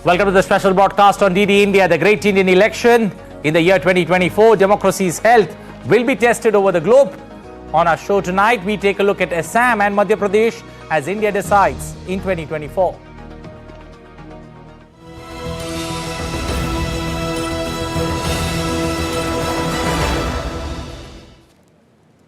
Welcome to the special broadcast on DD India, the great Indian election. In the year 2024, democracy's health will be tested over the globe. On our show tonight, we take a look at Assam and Madhya Pradesh as India decides in 2024.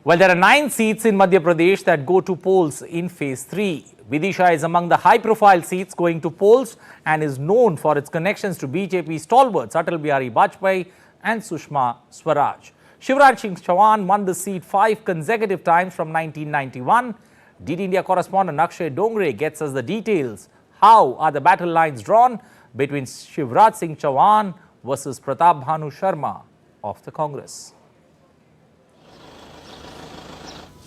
Well, there are 9 seats in Madhya Pradesh that go to polls in phase 3. Vidisha is among the high-profile seats going to polls and is known for its connections to BJP stalwarts Atal Bihari Vajpayee and Sushma Swaraj. Shivraj Singh Chauhan won the seat 5 consecutive times from 1991. DD India correspondent Akshay Dongre gets us the details. How are the battle lines drawn between Shivraj Singh Chauhan versus Pratap Bhanu Sharma of the Congress?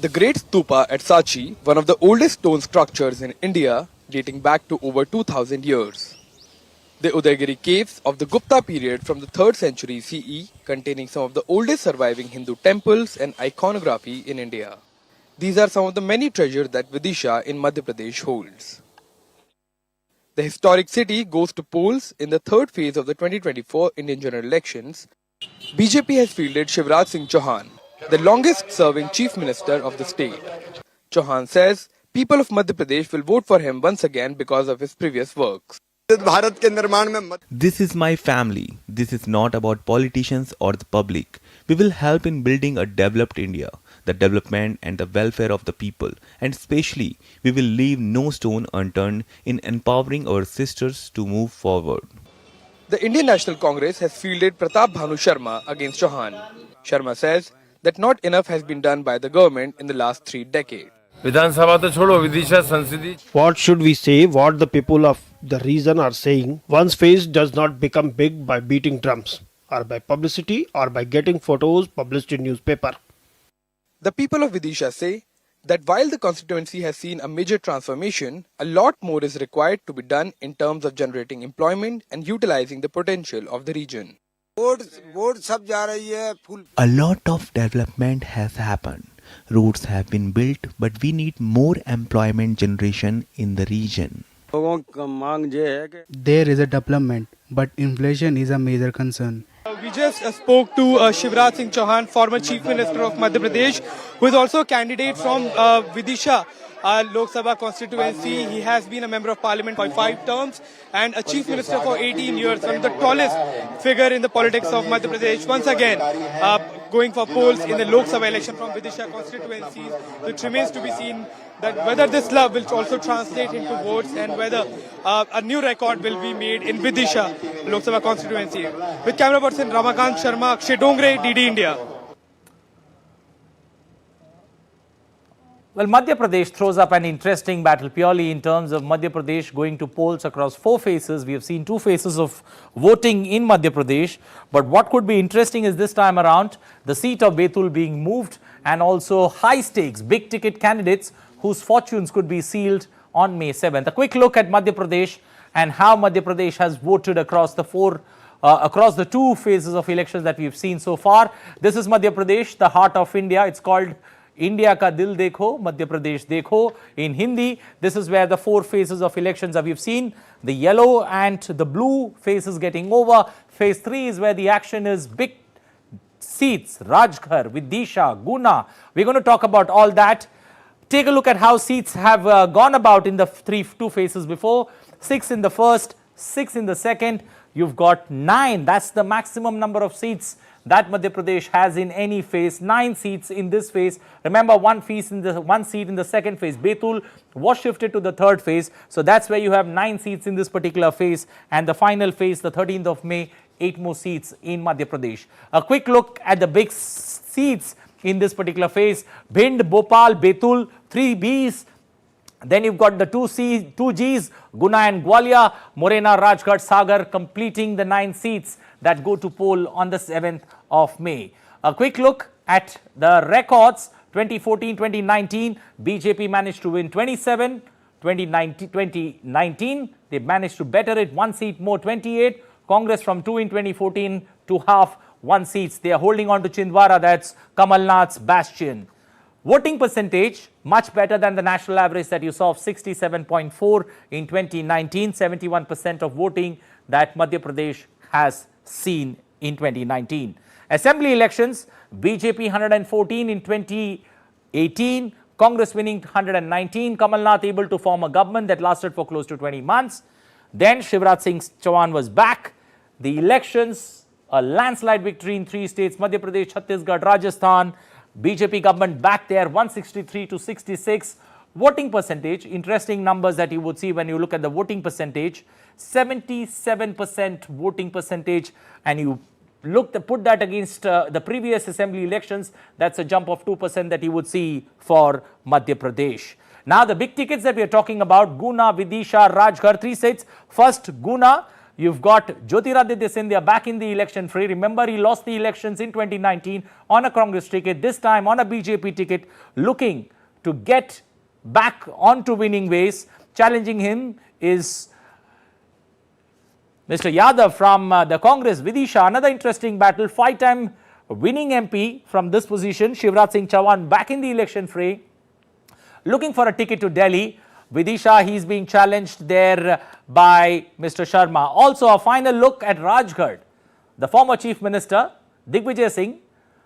The Great Stupa at Sachi, one of the oldest stone structures in India, dating back to over 2000 years. The Udaygiri caves of the Gupta period from the 3rd century CE, containing some of the oldest surviving Hindu temples and iconography in India. These are some of the many treasures that Vidisha in Madhya Pradesh holds. The historic city goes to polls in the 3rd phase of the 2024 Indian general elections. BJP has fielded Shivraj Singh Chauhan, the longest-serving Chief Minister of the state. Chauhan says people of Madhya Pradesh will vote for him once again because of his previous works. This is my family. This is not about politicians or the public. We will help in building a developed India, the development and the welfare of the people, and especially we will leave no stone unturned in empowering our sisters to move forward. The Indian National Congress has fielded Pratap Bhanu Sharma against Chauhan. Sharma says that not enough has been done by the government in the last 3 decades. What should we say, what the people of the region are saying? One's face does not become big by beating drums, or by publicity, or by getting photos published in newspaper. The people of Vidisha say that while the constituency has seen a major transformation, a lot more is required to be done in terms of generating employment and utilizing the potential of the region. A lot of development has happened. Roads have been built, but we need more employment generation in the region. There is a development, but inflation is a major concern. We just spoke to Shivraj Singh Chauhan, former Chief Minister of Madhya Pradesh, who is also a candidate from Vidisha Lok Sabha constituency. He has been a member of parliament for 5 terms and a chief minister for 18 years, one of the tallest figure in the politics of Madhya Pradesh. Once again, going for polls in the Lok Sabha election from Vidisha constituencies. It remains to be seen that whether this love will also translate into votes and whether a new record will be made in Vidisha Lok Sabha constituency. With camera person Ramakant Sharma, Akshay Dongre, DD India. Well, Madhya Pradesh throws up an interesting battle purely in terms of Madhya Pradesh going to polls across 4 phases. We have seen 2 phases of voting in Madhya Pradesh. But what could be interesting is this time around, the seat of Betul being moved and also high stakes, big ticket candidates whose fortunes could be sealed on May 7th. A quick look at Madhya Pradesh and how Madhya Pradesh has voted across the 2 phases of elections that we've seen so far. This is Madhya Pradesh, the heart of India. It's called India ka dil dekho, Madhya Pradesh dekho in Hindi. This is where the 4 phases of elections that we've seen. The yellow and the blue phases getting over. Phase 3 is where the action is big seats, Rajghar, Vidisha, Guna. We're going to talk about all that. Take a look at how seats have gone about in the 2 phases before. 6 in the first, 6 in the second. You've got 9. That's the maximum number of seats that Madhya Pradesh has in any phase. 9 seats in this phase. Remember, 1 seat in the second phase. Betul was shifted to the 3rd phase. So that's where you have 9 seats in this particular phase. And the final phase, the 13th of May, 8 more seats in Madhya Pradesh. A quick look at the big seats in this particular phase. Bhind, Bhopal, Betul, 3 Bs. Then you've got the 2 Gs, Guna and Gwalior, Morena, Rajgarh, Sagar, completing the 9 seats that go to poll on the 7th of May. A quick look at the records. 2014-2019, BJP managed to win 27. 2019, they managed to better it 1 seat more, 28. Congress from 2 in 2014 to half 1 seats. They are holding on to Chhindwara, that's Kamal Nath's bastion. Voting percentage much better than the national average that you saw of 67.4 in 2019, 71% of voting that Madhya Pradesh has seen in 2019. Assembly elections, BJP 114 in 2018, Congress winning 119, Kamal Nath able to form a government that lasted for close to 20 months. Then Shivraj Singh Chauhan was back. The elections, a landslide victory in 3 states, Madhya Pradesh, Chhattisgarh, Rajasthan, BJP government back there, 163 to 66. Voting percentage, interesting numbers that you would see when you look at the voting percentage, 77% voting percentage, and you put that against the previous assembly elections, that's a jump of 2% that you would see for Madhya Pradesh. Now the big tickets that we are talking about, Guna, Vidisha, Rajgarh, 3 states. First, Guna. You've got Jyotiraditya Scindia back in the election fray. Remember, he lost the elections in 2019 on a Congress ticket, this time on a BJP ticket, looking to get back onto winning ways. Challenging him is Mr. Yadav from the Congress. Vidisha, another interesting battle, 5-time winning MP from this position. Shivraj Singh Chauhan back in the election fray, looking for a ticket to Delhi. Vidisha, he's being challenged there by Mr. Sharma. Also, a final look at Rajgarh. The former Chief Minister, Digvijay Singh,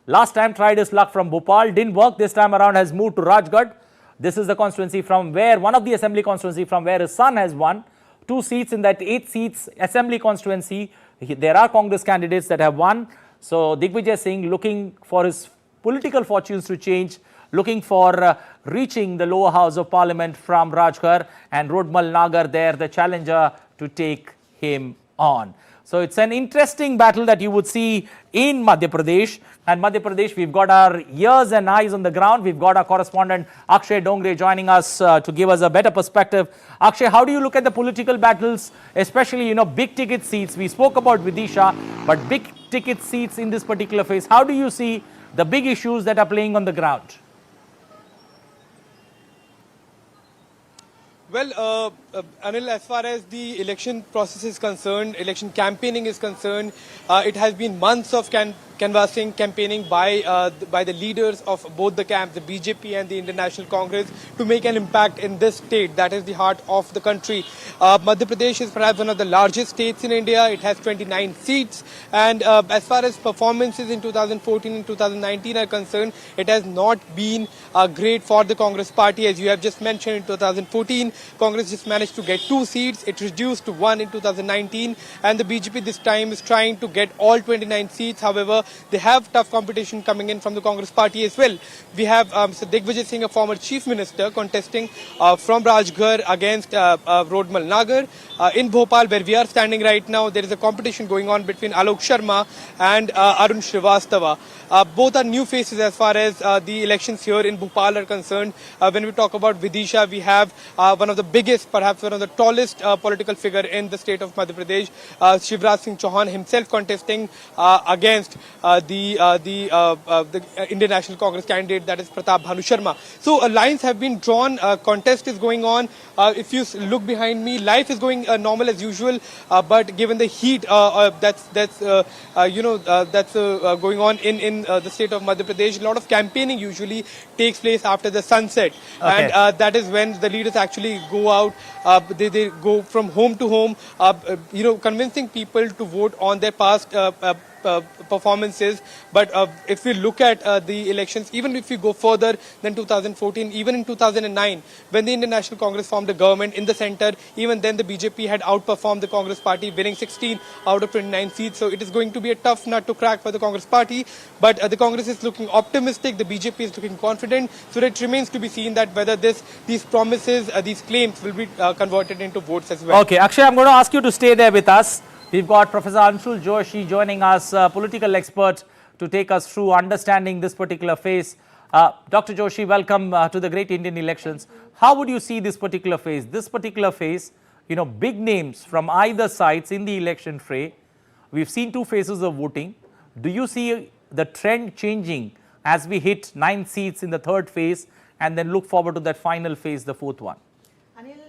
last time tried his luck from Bhopal, didn't work. This time around has moved to Rajgarh. This is the constituency from where, one of the assembly constituency from where his son has won. 2 seats in that 8 seats assembly constituency. There are Congress candidates that have won. So, Digvijay Singh looking for his political fortunes to change, looking for reaching the lower house of parliament from Rajgarh, and Rodmal Nagar there, the challenger to take him on. So it's an interesting battle that you would see in Madhya Pradesh. And Madhya Pradesh, we've got our ears and eyes on the ground. We've got our correspondent Akshay Dongre joining us to give us a better perspective. Akshay, how do you look at the political battles, especially, big ticket seats? We spoke about Vidisha, but big ticket seats in this particular phase. How do you see the big issues that are playing on the ground? Well, Anil, as far as the election process is concerned, election campaigning is concerned, it has been months of canvassing, campaigning by the leaders of both the camps, the BJP and the Indian National Congress, to make an impact in this state that is the heart of the country. Madhya Pradesh is perhaps one of the largest states in India. It has 29 seats, and as far as performances in 2014 and 2019 are concerned, it has not been great for the Congress party. As you have just mentioned, in 2014, Congress just managed to get 2 seats. It reduced to 1 in 2019, and the BJP this time is trying to get all 29 seats. However, they have tough competition coming in from the Congress party as well. We have Mr. Digvijay Singh, a former chief minister, contesting from Rajgarh against Rodmal Nagar. In Bhopal, where we are standing right now, there is a competition going on between Alok Sharma and Arun Shrivastava. Both are new faces as far as the elections here in Bhopal are concerned. When we talk about Vidisha, we have one of the biggest, perhaps one of the tallest political figure in the state of Madhya Pradesh, Shivraj Singh Chauhan himself contesting against the Indian National Congress candidate, that is Pratap Bhanu Sharma. So lines have been drawn, contest is going on. If you look behind me, life is going normal as usual, but given the heat that's going on in the state of Madhya Pradesh, a lot of campaigning usually takes place after the sunset, okay. And that is when the leaders actually go out. They go from home to home, convincing people to vote on their past performances. But if we look at the elections, even if we go further than 2014, even in 2009, when the Indian National Congress formed a government in the center, even then the BJP had outperformed the Congress party, winning 16 out of 29 seats. So it is going to be a tough nut to crack for the Congress party. But the Congress is looking optimistic, the BJP is looking confident. So it remains to be seen that whether these promises, these claims will be converted into votes as well. Okay, Akshay, I'm going to ask you to stay there with us. We've got Professor Anshul Joshi joining us, political expert, to take us through understanding this particular phase. Dr. Joshi, welcome to the great Indian elections. How would you see this particular phase? This particular phase, big names from either sides in the election fray. We've seen 2 phases of voting. Do you see the trend changing as we hit 9 seats in the 3rd phase and then look forward to that final phase, the 4th one?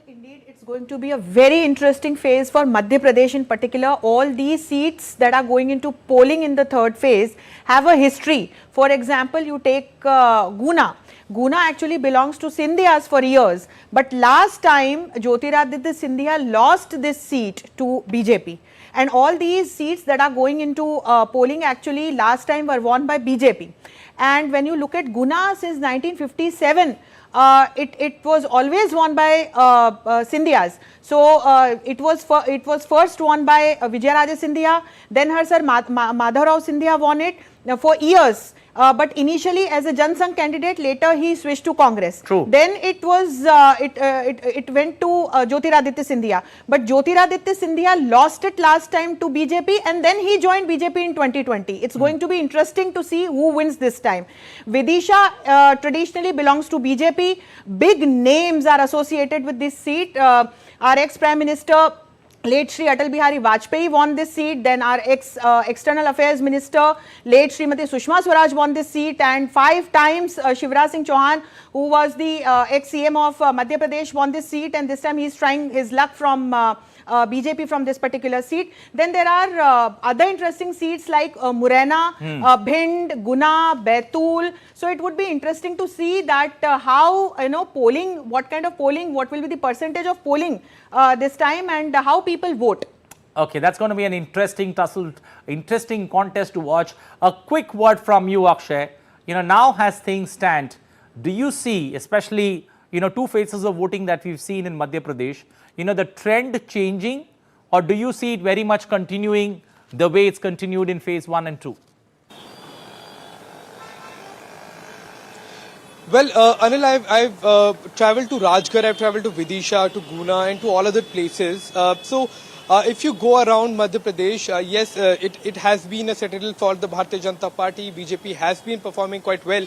Indeed, it's going to be a very interesting phase for Madhya Pradesh in particular. All these seats that are going into polling in the 3rd phase have a history. For example, you take Guna. Guna actually belongs to Scindias for years. But last time, Jyotiraditya Scindia lost this seat to BJP. And all these seats that are going into polling actually last time were won by BJP. And when you look at Guna since 1957, it was always won by Scindias. So it was first won by Vijayaraja Scindia, then her sir Madhavrao Scindia won it for years. But initially as a Jan Sangh candidate, later he switched to Congress. True. Then it was it went to Jyotiraditya Scindia. But Jyotiraditya Scindia lost it last time to BJP, and then he joined BJP in 2020. It's going to be interesting to see who wins this time. Vidisha traditionally belongs to BJP. Big names are associated with this seat. Our ex-Prime Minister late Shri Atal Bihari Vajpayee won this seat, then our External Affairs Minister, late Srimati Sushma Swaraj won this seat, and 5 times Shivraj Singh Chauhan, who was the ex-CM of Madhya Pradesh, won this seat, and this time he is trying his luck from BJP from this particular seat. Then there are other interesting seats like Murena, Bhind, Guna, Baitul. So it would be interesting to see that how, polling, what kind of polling, what will be the percentage of polling this time, and how people vote. Okay, that's going to be an interesting interesting contest to watch. A quick word from you, Akshay. Now as things stand, do you see, especially, 2 phases of voting that we've seen in Madhya Pradesh, the trend changing, or do you see it very much continuing the way it's continued in phase 1 and 2? Well, Anil, I've traveled to Rajgarh, I've traveled to Vidisha, to Guna, and to all other places. If you go around Madhya Pradesh, yes, it has been a citadel for the Bharatiya Janata Party. BJP has been performing quite well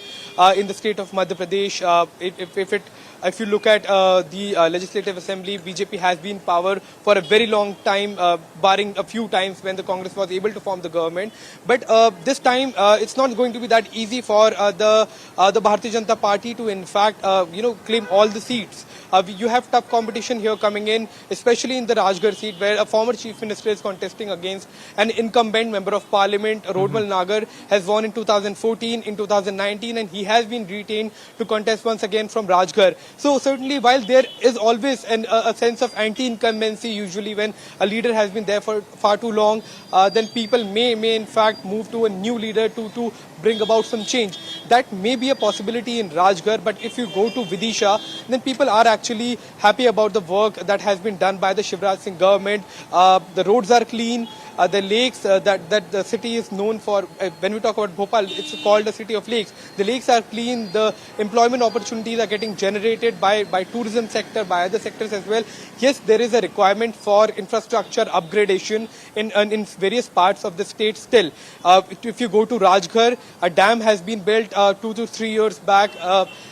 in the state of Madhya Pradesh. If you look at the Legislative Assembly, BJP has been in power for a very long time, barring a few times when the Congress was able to form the government. But this time, it's not going to be that easy for the Bharatiya Janata Party to, in fact, claim all the seats. You have tough competition here coming in, especially in the Rajgarh seat, where a former Chief Minister is contesting against an incumbent Member of Parliament. Rodmal Nagar has won in 2014, in 2019, and he has been retained to contest once again from Rajgarh. So certainly, while there is always a sense of anti-incumbency, usually when a leader has been there for far too long, then people may in fact move to a new leader to bring about some change. That may be a possibility in Rajgarh, but if you go to Vidisha, then people are actually happy about the work that has been done by the Shivraj Singh government. The roads are clean. The lakes that the city is known for, when we talk about Bhopal, it's called a city of lakes. The lakes are clean. The employment opportunities are getting generated by tourism sector, by other sectors as well. Yes, there is a requirement for infrastructure upgradation in various parts of the state still. If you go to Rajgarh, a dam has been built 2 to 3 years back.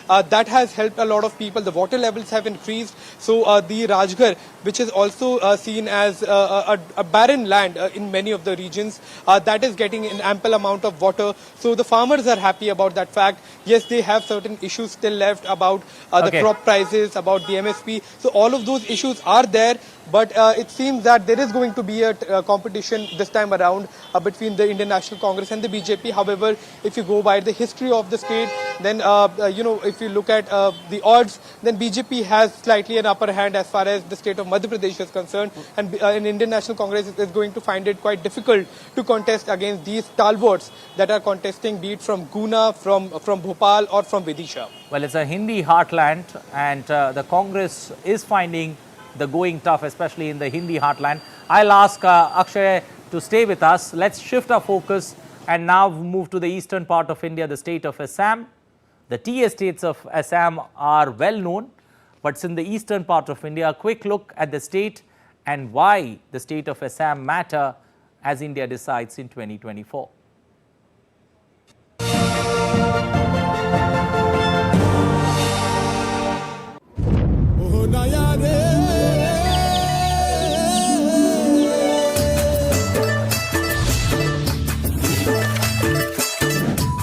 That has helped a lot of people. The water levels have increased. So the Rajgarh, which is also seen as a barren land in many of the regions, that is getting an ample amount of water. So the farmers are happy about that fact. Yes, they have certain issues still left about the crop prices, about the MSP. So all of those issues are there. But it seems that there is going to be a competition this time around between the Indian National Congress and the BJP. However, if you go by the history of the state, then, if you look at the odds, then BJP has slightly an upper hand as far as the state of Madhya Pradesh is concerned. And Indian National Congress is going to find it quite difficult to contest against these stalwarts that are contesting, be it from Guna, from Bhopal or from Vidisha. Well, it's a Hindi heartland, and the Congress is finding the going tough, especially in the Hindi heartland. I'll ask Akshay to stay with us. Let's shift our focus and now move to the eastern part of India, the state of Assam. The tea estates of Assam are well known, but it's in the eastern part of India. A quick look at the state and why the state of Assam matter as India decides in 2024.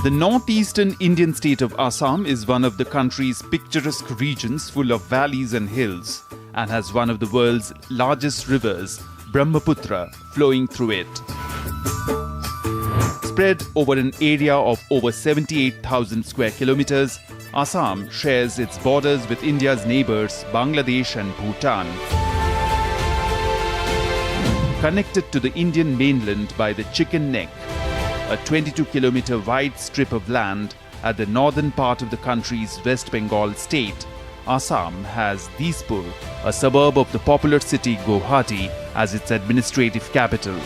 The northeastern Indian state of Assam is one of the country's picturesque regions full of valleys and hills and has one of the world's largest rivers, Brahmaputra, flowing through it. Spread over an area of over 78,000 square kilometers, Assam shares its borders with India's neighbours Bangladesh and Bhutan. Connected to the Indian mainland by the Chicken Neck, a 22-kilometre wide strip of land at the northern part of the country's West Bengal state, Assam has Dispur, a suburb of the popular city Guwahati, as its administrative capital.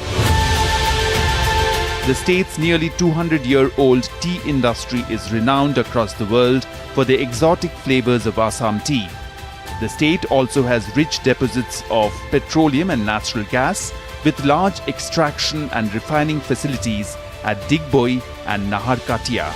The state's nearly 200-year-old tea industry is renowned across the world for the exotic flavours of Assam tea. The state also has rich deposits of petroleum and natural gas, with large extraction and refining facilities at Digboi and Naharkatia.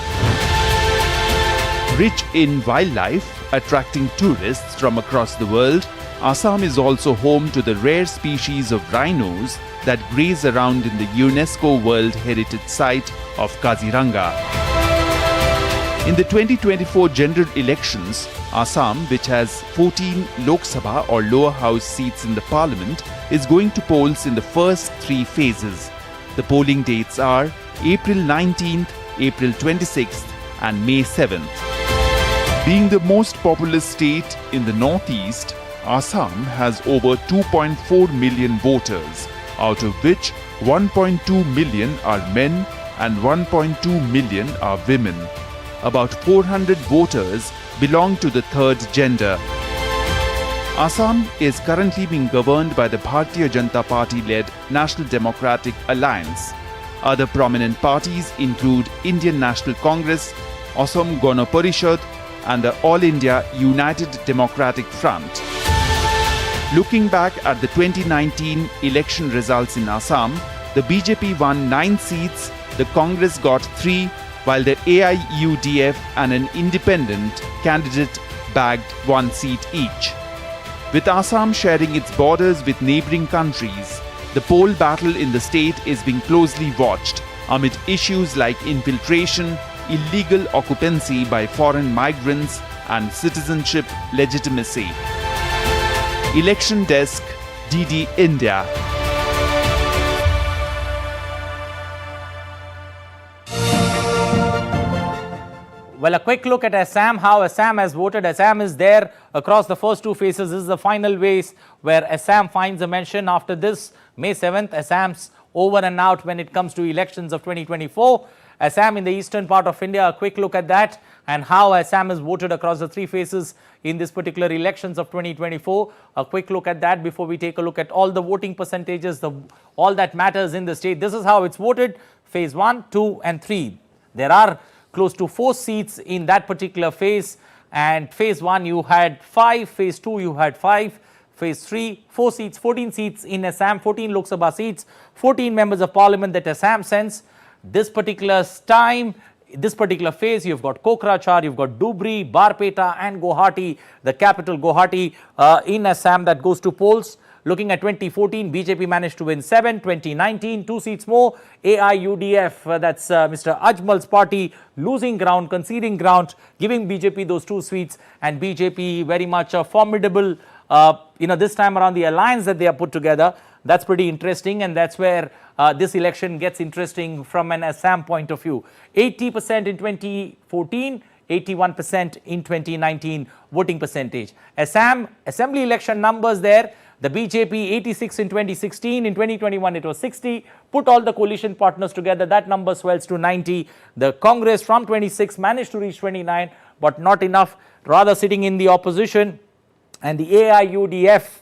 Rich in wildlife, attracting tourists from across the world, Assam is also home to the rare species of rhinos that graze around in the UNESCO World Heritage Site of Kaziranga. In the 2024 general elections, Assam, which has 14 Lok Sabha or lower house seats in the parliament, is going to polls in the first 3 phases. The polling dates are April 19th, April 26th and May 7th. Being the most populous state in the northeast, Assam has over 2.4 million voters, out of which 1.2 million are men and 1.2 million are women. About 400 voters belong to the third gender. Assam is currently being governed by the Bharatiya Janata Party-led National Democratic Alliance. Other prominent parties include Indian National Congress, Assam Gana Parishad, and the All India United Democratic Front. Looking back at the 2019 election results in Assam, the BJP won 9 seats, the Congress got 3, while the AIUDF and an independent candidate bagged 1 seat each. With Assam sharing its borders with neighbouring countries, the poll battle in the state is being closely watched amid issues like infiltration, illegal occupancy by foreign migrants, and citizenship legitimacy. Election Desk, DD India. Well, a quick look at Assam, how Assam has voted. Assam is there across the first 2 phases. This is the final race where Assam finds a mention. After this, May 7th, Assam's over and out when it comes to elections of 2024. Assam in the eastern part of India, a quick look at that and how Assam has voted across the 3 phases in this particular elections of 2024. A quick look at that before we take a look at all the voting percentages, all that matters in the state. This is how it's voted, phase 1, 2 and 3. There are close to 4 seats in that particular phase, and phase 1 you had 5, phase 2 you had 5, phase 3 4 seats, 14 seats in Assam, 14 Lok Sabha seats, 14 members of parliament that Assam sends. This particular time, this particular phase, you've got Kokrachhar, you've got Dhubri, Barpeta and Guwahati, the capital Guwahati in Assam that goes to polls. Looking at 2014, BJP managed to win 7, 2019, 2 seats more. AIUDF, that's Mr. Ajmal's party, losing ground, conceding ground, giving BJP those 2 seats, and BJP very much a formidable, this time around the alliance that they have put together. That's pretty interesting, and that's where this election gets interesting from an Assam point of view. 80% in 2014, 81% in 2019 voting percentage. Assam assembly election numbers there. The BJP 86 in 2016, in 2021 it was 60. Put all the coalition partners together, that number swells to 90. The Congress from 26 managed to reach 29, but not enough, rather sitting in the opposition. And the AIUDF,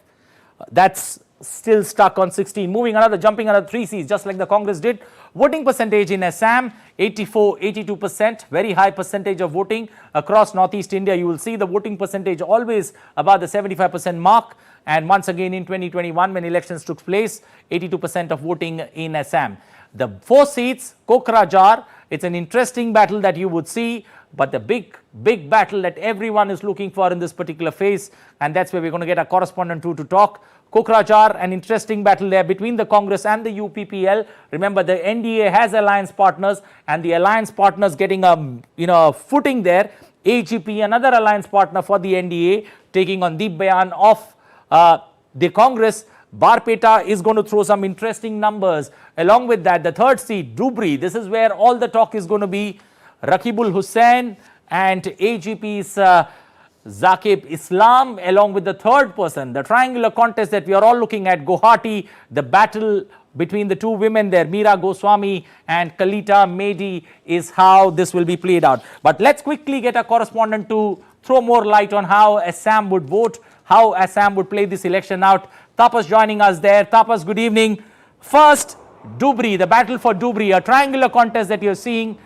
that's still stuck on 16, jumping another 3 seats, just like the Congress did. Voting percentage in Assam, 84, 82%, very high percentage of voting. Across Northeast India, you will see the voting percentage always above the 75% mark. And once again in 2021, when elections took place, 82% of voting in Assam. The 4 seats, Kokrajhar, it's an interesting battle that you would see, but the big battle that everyone is looking for in this particular phase, and that's where we're going to get our correspondent to talk. Kokrajhar, an interesting battle there between the Congress and the UPPL. Remember, the NDA has alliance partners, and the alliance partners getting a footing there. AGP, another alliance partner for the NDA, taking on Deep Bayan of the Congress. Barpeta is going to throw some interesting numbers. Along with that, the third seat, Dhubri, this is where all the talk is going to be. Rakibul Hussain, and AGP's Zakib Islam, along with the third person, the triangular contest that we are all looking at, Guwahati, the battle between the two women there, Meera Goswami and Kalita Medi, is how this will be played out. But let's quickly get a correspondent to throw more light on how Assam would vote, how Assam would play this election out. Tapas joining us there. Tapas, good evening. First, Dhubri, the battle for Dhubri, a triangular contest that you're seeing.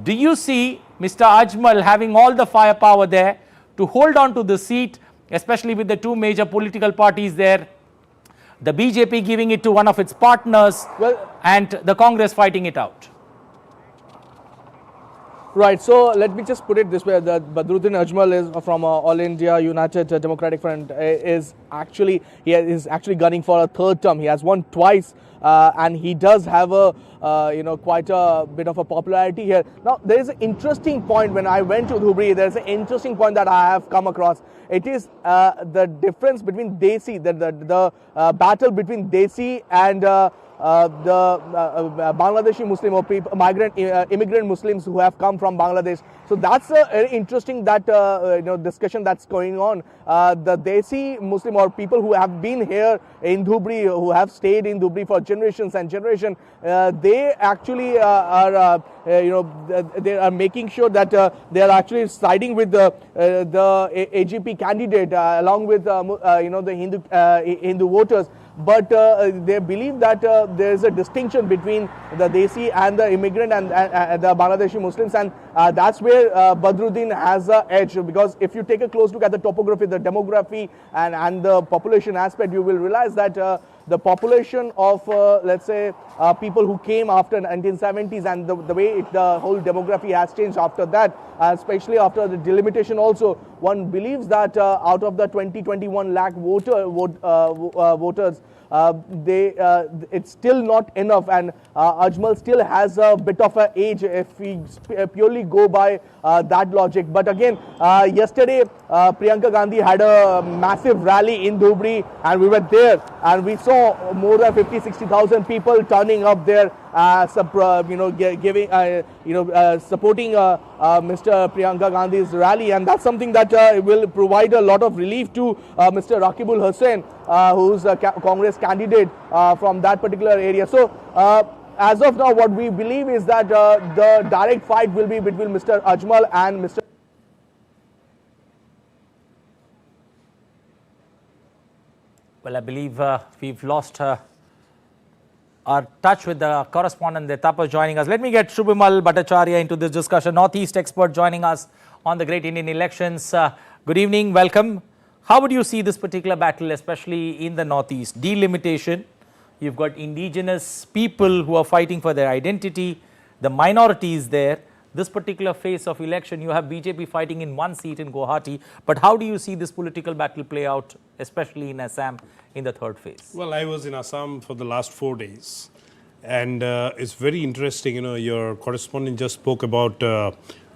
Do you see Mr. Ajmal having all the firepower there to hold on to the seat, especially with the two major political parties there, the BJP giving it to one of its partners, and the Congress fighting it out? Right, so let me just put it this way, that Badruddin Ajmal is from All India United Democratic Front, is actually gunning for a third term. He has won twice, and he does have a quite a bit of a popularity here. Now there is an interesting point. When I went to Dhubri, there is an interesting point that I have come across. It is the difference between Desi, the battle between Desi and the Bangladeshi Muslim or immigrant Muslims who have come from Bangladesh. So that's a very interesting discussion that's going on. The Desi Muslim or people who have been here in Dhubri, who have stayed in Dhubri for generations and generations, they actually they are making sure that they are actually siding with the AGP candidate along with the Hindu voters. But they believe that there is a distinction between the Desi and the immigrant and the Bangladeshi Muslims, and that's where Badruddin has an edge. Because if you take a close look at the topography, the demography, and the population aspect, you will realize that the population of, let's say, people who came after 1970s and the way the whole demography has changed after that, especially after the delimitation also, one believes that out of the 21 lakh voters, it's still not enough, and Ajmal still has a bit of an age if we purely go by that logic. But again, yesterday Priyanka Gandhi had a massive rally in Dhubri, and we were there, and we saw more than 50-60,000 people turning up there, supporting Mr. Priyanka Gandhi's rally, and that's something that will provide a lot of relief to Mr. Rakibul Hussain, who's a Congress candidate from that particular area. So as of now, what we believe is that the direct fight will be between Mr. Ajmal and Mr. Well, I believe we've lost our touch with the correspondent, the Tapas joining us. Let me get Shubhimal Bhattacharya into this discussion, Northeast expert joining us on the great Indian elections. Good evening, welcome. How would you see this particular battle, especially in the Northeast? Delimitation, you've got indigenous people who are fighting for their identity, the minorities there. This particular phase of election, you have BJP fighting in one seat in Guwahati. But how do you see this political battle play out, especially in Assam, in the third phase? Well, I was in Assam for the last 4 days, and it's very interesting. Your correspondent just spoke about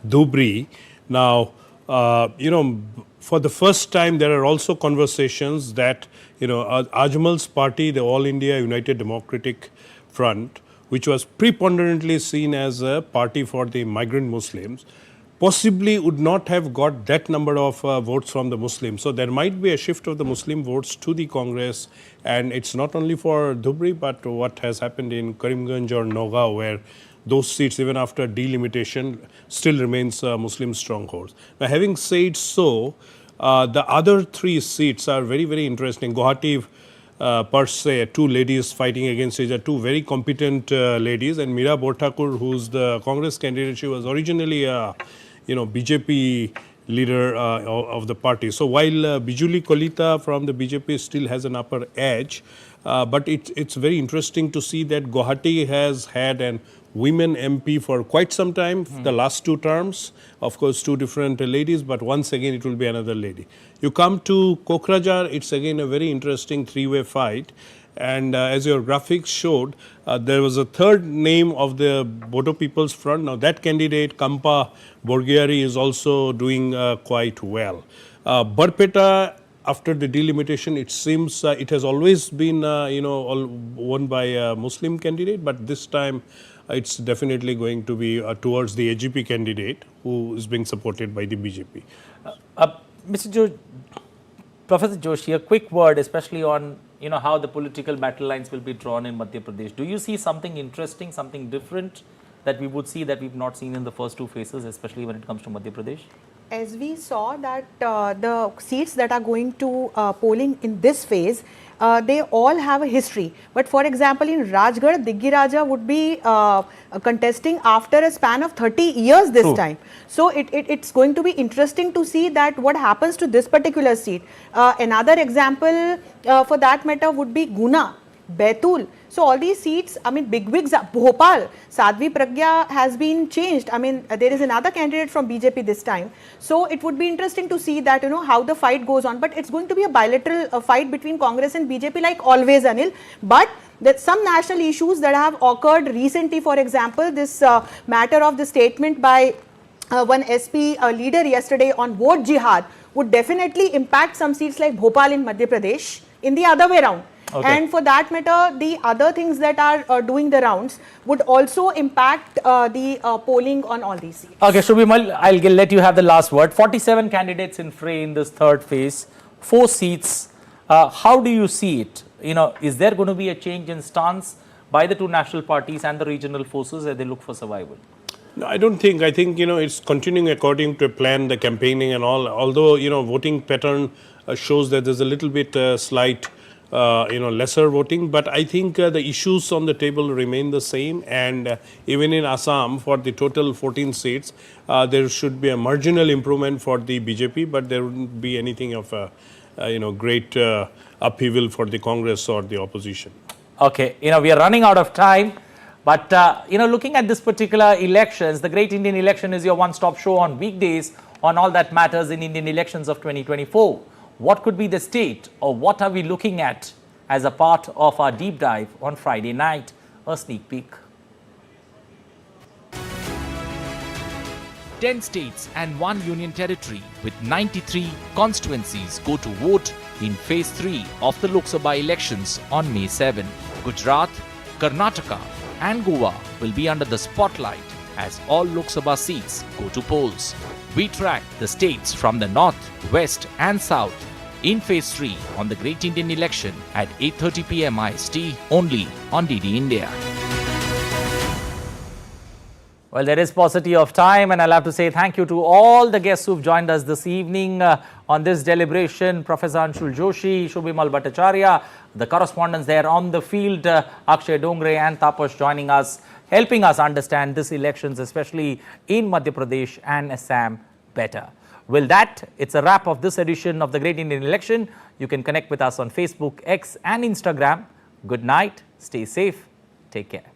Dhubri. Now, for the first time, there are also conversations that, Ajmal's party, the All India United Democratic Front, which was preponderantly seen as a party for the migrant Muslims, possibly would not have got that number of votes from the Muslims. So there might be a shift of the Muslim votes to the Congress, and it's not only for Dhubri, but what has happened in Karimganj or Nagaon, where those seats, even after delimitation, still remains Muslim strongholds. Now, having said so, the other three seats are very, very interesting. Guwahati, per se, two ladies fighting against each other, two very competent ladies, and Meera Borthakur, who's the Congress candidate. She was originally a BJP leader of the party. So while Bijuli Kolita from the BJP still has an upper edge, but it's very interesting to see that Guwahati has had an women MP for quite some time, the last two terms. Of course, two different ladies, but once again it will be another lady. You come to Kokrajhar, it's again a very interesting three-way fight. And as your graphics showed, there was a third name of the Bodo People's Front. Now that candidate, Kampa Borgiari, is also doing quite well. Barpeta after the delimitation, it seems it has always been, won by a Muslim candidate, but this time it's definitely going to be towards the AGP candidate who is being supported by the BJP. Professor Joshi, a quick word, especially on how the political battle lines will be drawn in Madhya Pradesh. Do you see something interesting, something different that we would see that we've not seen in the first two phases, especially when it comes to Madhya Pradesh? As we saw that the seats that are going to polling in this phase, they all have a history. But for example, in Rajgarh, Diggiraja would be contesting after a span of 30 years this time. So it's going to be interesting to see that what happens to this particular seat. Another example for that matter would be Guna, Baitul. So all these seats, I mean, bigwigs, Bhopal, Sadhvi Pragya has been changed. I mean, there is another candidate from BJP this time. So it would be interesting to see that, how the fight goes on. But it's going to be a bilateral fight between Congress and BJP like always, Anil. But there's some national issues that have occurred recently. For example, this matter of the statement by one SP leader yesterday on vote jihad would definitely impact some seats like Bhopal in Madhya Pradesh in the other way around. Okay. And for that matter, the other things that are doing the rounds would also impact the polling on all these seats. Okay, Shubhimal, I'll let you have the last word. 47 candidates in fray in this third phase, 4 seats. How do you see it? Is there going to be a change in stance by the two national parties and the regional forces as they look for survival? No, I don't think. I think, it's continuing according to a plan, the campaigning and all. Although, voting pattern shows that there's a little bit slight lesser voting, but I think the issues on the table remain the same, and even in Assam for the total 14 seats, there should be a marginal improvement for the BJP, but there wouldn't be anything of a great upheaval for the Congress or the opposition. Okay, we are running out of time, but looking at this particular elections, the Great Indian Election is your one-stop show on weekdays on all that matters in Indian elections of 2024. What could be the state, or what are we looking at as a part of our deep dive on Friday night? A sneak peek. 10 states and 1 union territory with 93 constituencies go to vote in phase 3 of the Lok Sabha elections on May 7. Gujarat, Karnataka and Goa will be under the spotlight as all Lok Sabha seats go to polls. We track the states from the north, west and south in phase 3 on the Great Indian Election at 8:30 p.m. IST only on DD India. Well, there is paucity of time, and I'll have to say thank you to all the guests who've joined us this evening on this deliberation. Professor Anshul Joshi, Shubhimal Bhattacharya, the correspondents there on the field, Akshay Dongre and Tapash joining us, helping us understand these elections, especially in Madhya Pradesh and Assam, better. Well, it's a wrap of this edition of the Great Indian Election. You can connect with us on Facebook, X and Instagram. Good night, stay safe, take care.